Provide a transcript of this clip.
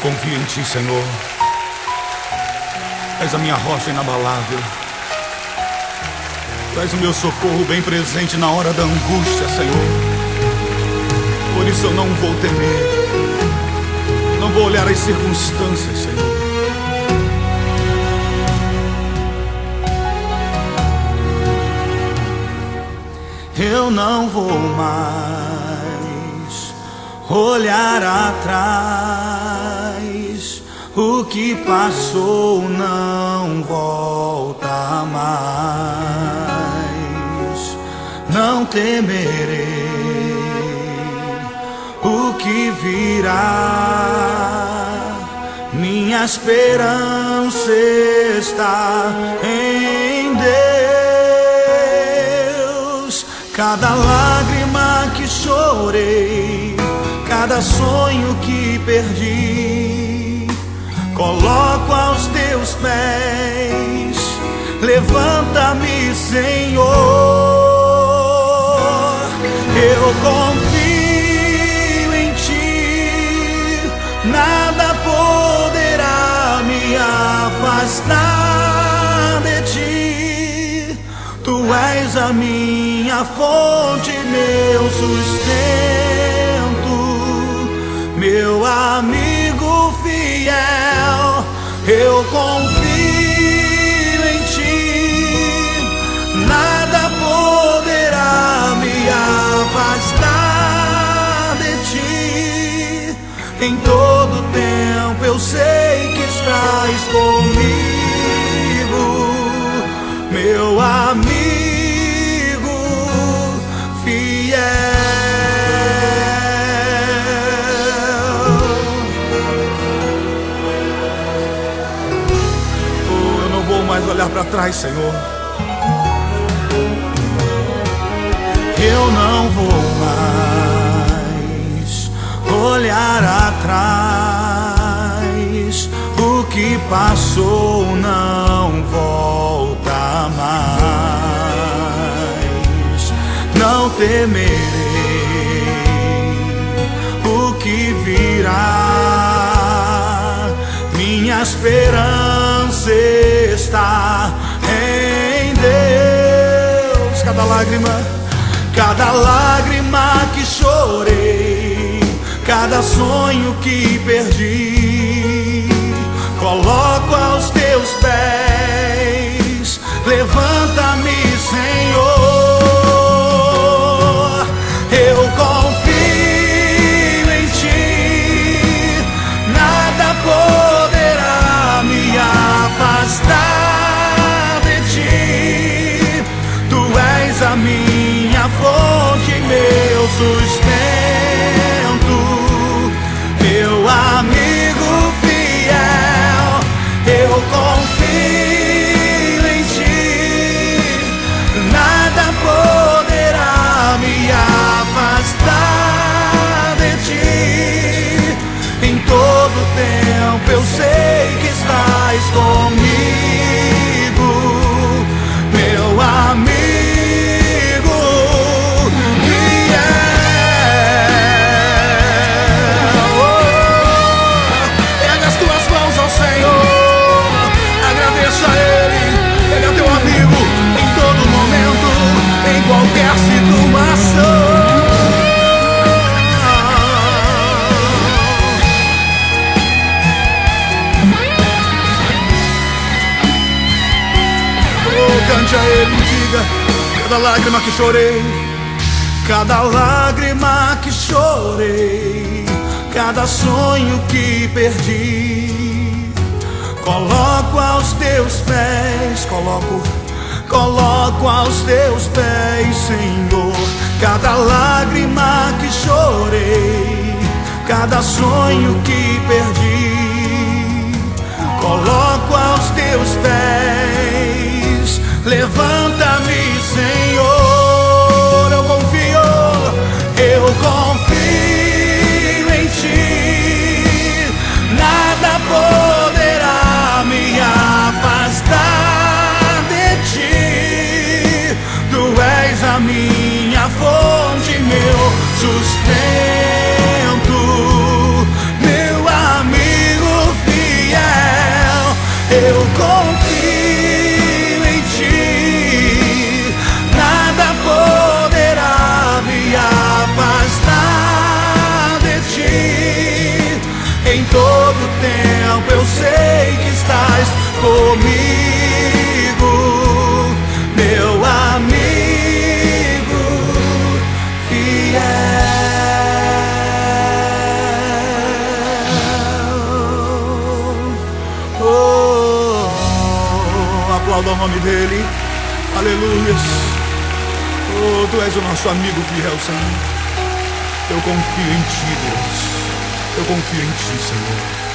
confio em Ti, Senhor. És a minha rocha inabalável. Tu és o meu socorro bem presente na hora da angústia, Senhor. Por isso eu não vou temer, não vou olhar as circunstâncias, Senhor. Eu não vou mais olhar atrás. O que passou não volta mais. Não temerei o que virá. Minha esperança está em Deus. Cada lágrima que chorei, cada sonho que perdi, coloco aos Teus pés. Levanta-me, Senhor. Eu confio em Ti, nada poderá me afastar de Ti. Tu és a minha fonte, meu sustento, meu amigo fiel. Eu confio em Ti, nada poderá me afastar de Ti. Em todo tempo eu sei que estás comigo, meu amigo fiel. Oh, eu não vou mais olhar para trás, Senhor. Eu não vou mais olhar atrás. O que passou não volta mais. Não temerei o que virá. Minha esperança está em Deus. Cada lágrima que chorei, cada sonho que perdi, coloco aos Teus pés. Levanta-me, Senhor. Eu confio em Ti, nada poderá me afastar de Ti. Tu és a minha fonte, meu sustento, meu amigo fiel. Eu confio em Ti, nada poderá me afastar de Ti. Em todo tempo eu sei que estás comigo, meu amigo fiel. Pega as tuas mãos ao Senhor, agradeça a Ele. Ele é teu amigo em todo momento, em qualquer situação. Cante a Ele e diga: cada lágrima que chorei, cada lágrima que chorei, cada sonho que perdi, coloco aos Teus pés. Coloco aos Teus pés, Senhor. Cada lágrima que chorei, cada sonho que perdi, coloco aos Teus pés. Levanta-me, Senhor. Eu confio em Ti, nada poderá me afastar de Ti. Tu és a minha fonte, meu sustento, meu amigo ao nome dEle. Aleluias. Oh, Tu és o nosso amigo fiel, Senhor. Eu confio em Ti, Deus. Eu confio em Ti, Senhor.